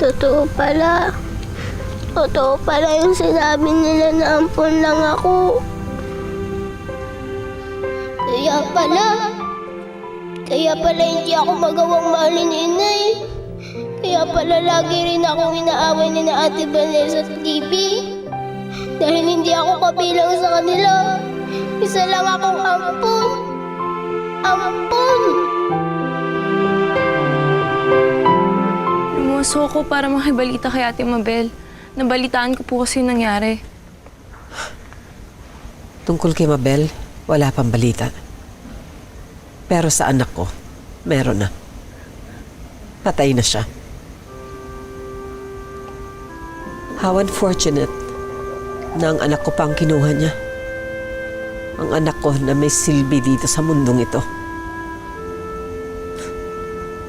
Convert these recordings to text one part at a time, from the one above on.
Totoo pala. Totoo pala yung sinabi nila na ampun lang ako. Kaya pala hindi ako magawang mahalin ni Inay. Kaya pala lagi rin akong inaaway ni na Ate Vanessa sa TV. Dahil hindi ako kabilang sa kanila. Isa lang akong ampun. Ampun! Lumuwaso ako para makibalita kay Ate Mabel. Nabalitaan ko po kasi yung nangyari. Tungkol kay Mabel, wala pang balita. Pero sa anak ko, meron na. Patay na siya. How unfortunate na ang anak ko pa ang kinuha niya. Ang anak ko na may silbi dito sa mundong ito.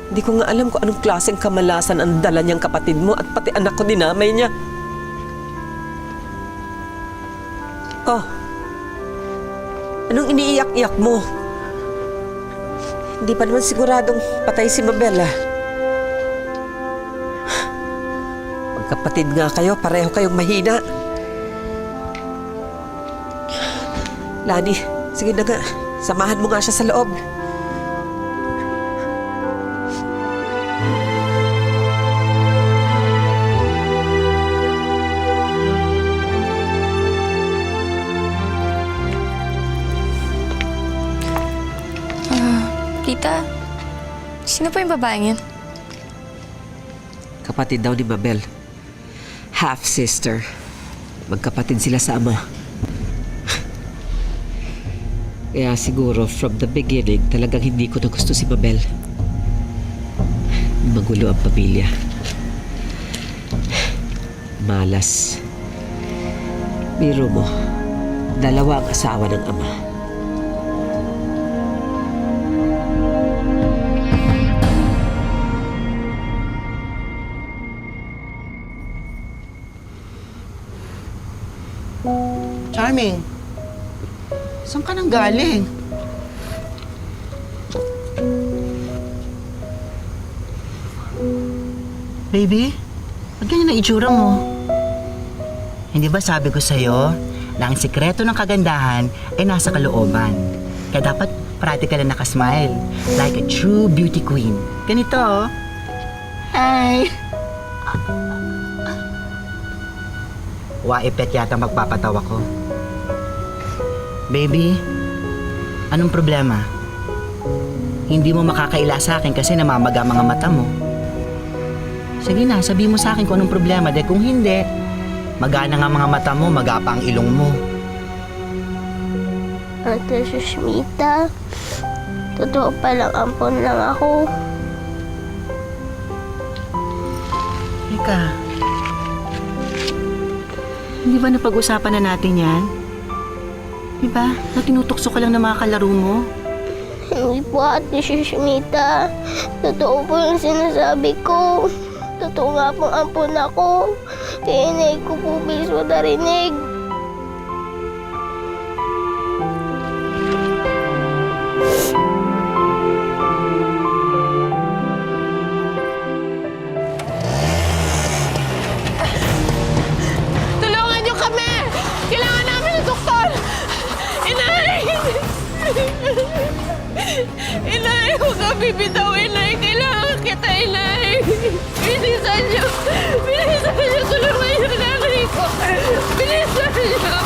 Hindi ko nga alam kung anong klaseng kamalasan ang dala niyang kapatid mo at pati anak ko dinamay niya. Oh, anong iniiyak-iyak mo? Hindi pa naman siguradong patay si Mabel, ah. Magkapatid nga kayo, pareho kayong mahina. Lani, sige na nga. Samahan mo nga siya sa loob. Tita, sino po yung babaeng yun? Kapatid daw ni Mabel. Half-sister. Magkapatid sila sa ama. Kaya siguro from the beginning talagang hindi ko na gusto si Mabel. Magulo ang pamilya. Malas. Biro mo, dalawa ang asawa ng ama. Charming, saan ka nang galing? Baby, ba't ganyan ang itsura mo? Hindi ba sabi ko sa'yo na ang sikreto ng kagandahan ay nasa kalooban? Kaya dapat practical na nakasmile, like a true beauty queen. Ganito, oh. Hi! Waipet yata magpapatawa ko. Baby, anong problema? Hindi mo makakaila sa akin kasi namamaga mga mata mo. Sige na, sabihin mo sa akin kung anong problema. Dahil kung hindi, magana nga mga mata mo, magapa ang ilong mo. Ate Susmita, totoo palang ampun lang ako. Teka, hindi ba napag-usapan na natin yan? Diba? Na tinutokso ka lang ng mga kalaro mo? Hindi po, Ate Susmita. Totoo po yung sinasabi ko. Totoo nga pong ampun ako. Kaya inay ko po bilis narinig. Tulungan niyo kami! Kailangan namin ng doktor! Inay! Inay, huwag ka bibitaw, Inay! Kailangan kita, Inay! Bilisan niyo! Bilisan niyo! Tulungan niyo nanay ko! Bilisan niyo!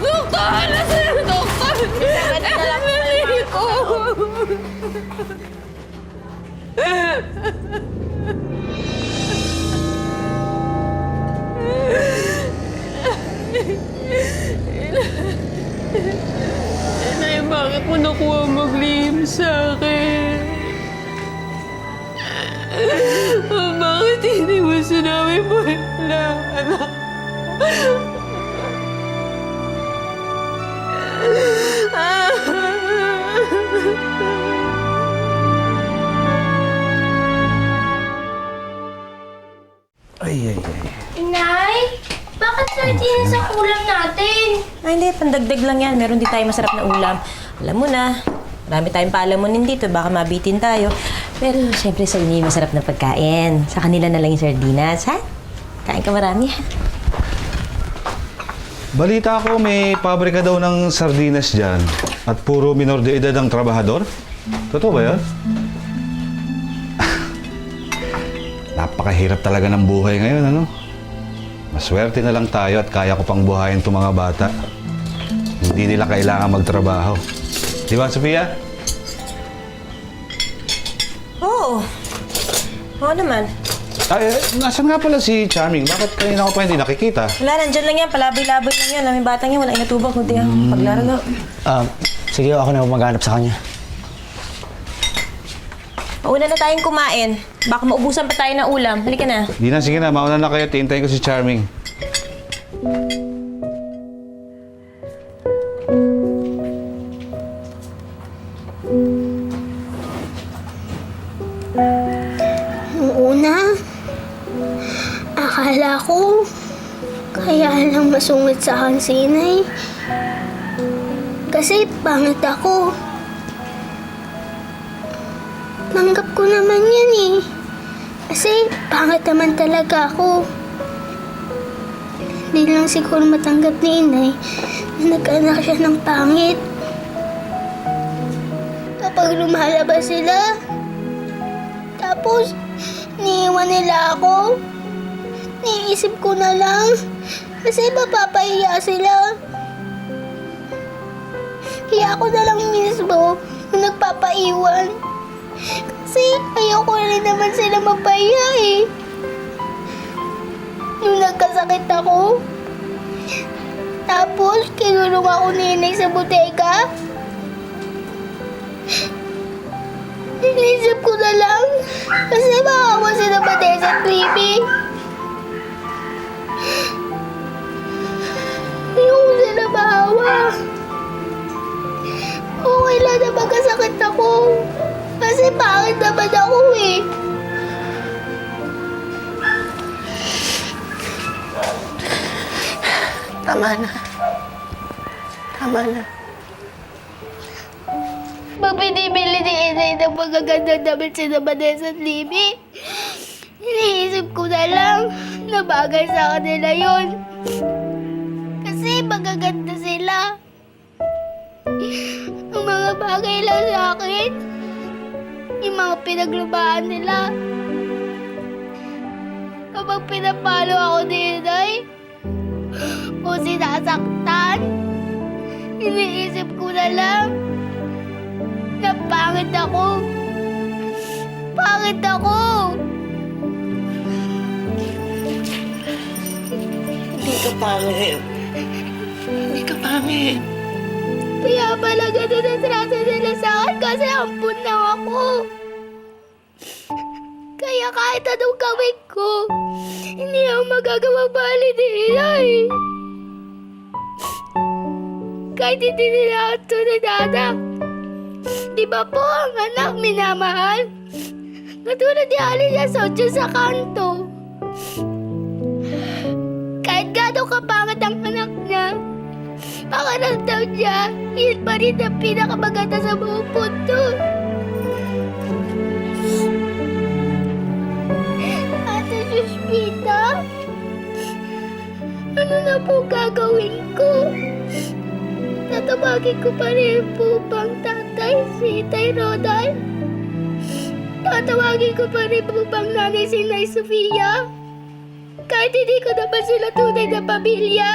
Doktor! Nasaan yung doktor? Nanay ko! Inay, bakit mo nakuha maglihim sa akin? Bakit hindi mo sinabi mo na, anak? Ay. Inay, bakit sardinas sa ulam natin? Ay, hindi. Pandagdag lang yan. Meron din tayo masarap na ulam. Alam mo na, marami tayong paalamunin dito. Baka mabitin tayo. Pero syempre sa inyo yung masarap na pagkain. Sa kanila na lang yung sardinas, ha? Kain ka marami, ha? Balita ko may pabrika daw ng sardinas dyan at puro minor de edad ang trabahador. Totoo ba yan? Napakahirap talaga ng buhay ngayon, ano? Maswerte na lang tayo at kaya ko pang buhayin itong mga bata. Hindi nila kailangan magtrabaho. Di ba, Sofia? Oo. Oo naman. Ay, nasan nga pala si Charming? Bakit kanina ko pa hindi nakikita? Wala, nandyan lang yan. Palaboy-laboy lang yan. May batang yan, wala inatubang kundi ang paglaro na. Sige, ako na maghanap sa kanya. Mauna na tayong kumain. Baka maubusan pa tayo ng ulam. Halika na. Di na, sige na. Mauna na kayo. Tiintayin ko si Charming. Nung una, akala ko kaya lang masungit sa akin si inay. Kasi pangit ako. Tanggap ko naman yan eh. Kasi pangit naman talaga ako. Hindi lang siguro matanggap ni inay na nag-anak siya ng pangit. Kapag lumalabas sila, tapos niiwan nila ako, niisip ko na lang kasi mapapahiya sila. Kaya ako na lang mismo yung nagpapaiwan. Kasi ayoko rin naman sila mapahiya eh. Nung nagkasakit ako, tapos kinulong ako ni inay sa bodega, inisip ko na lang kasi maawa sila Vanessa at Libby. Ayoko sila maawa. Okay lang na magkasakit ako. Kasi pangit naman ako eh. Tama na. Tama na. Pag binibili ni inay ng magagandang damit si Vanessa at Libby, iniisip ko na lang na bagay sa kanila yun. Kasi magaganda sila. Ang mga bagay lang sa akin, yung mga pinaglubaan nila. Kapag pinapalo ako ni inay, o sinasaktan, iniisip ko na lang na pangit ako. Pangit ako! Hindi ka pangit. Hindi ka pangit. Kaya pala ganun ang trato nila sa akin kasi ampun lang ako. Kaya kahit anong gawin ko, hindi ako magagawa bali ni inay. Kahit hindi nila ako tunay na anak. Di ba po ang anak minamahal? Katulad ni Alina Socho sa kanto. Kahit gano'ng kapangit ang anak niya, pakaramdam niya, yun pa rin ang pinakamaganda sa buong mundo. Ate Suspita, ano na po gagawin ko? Tatawagin ko pa rin po bang tatay si Tay Rodan? Tatawagin ko pa rin po bang nanay si Nay Sofia? Kahit hindi ko naman sila tunay na pamilya?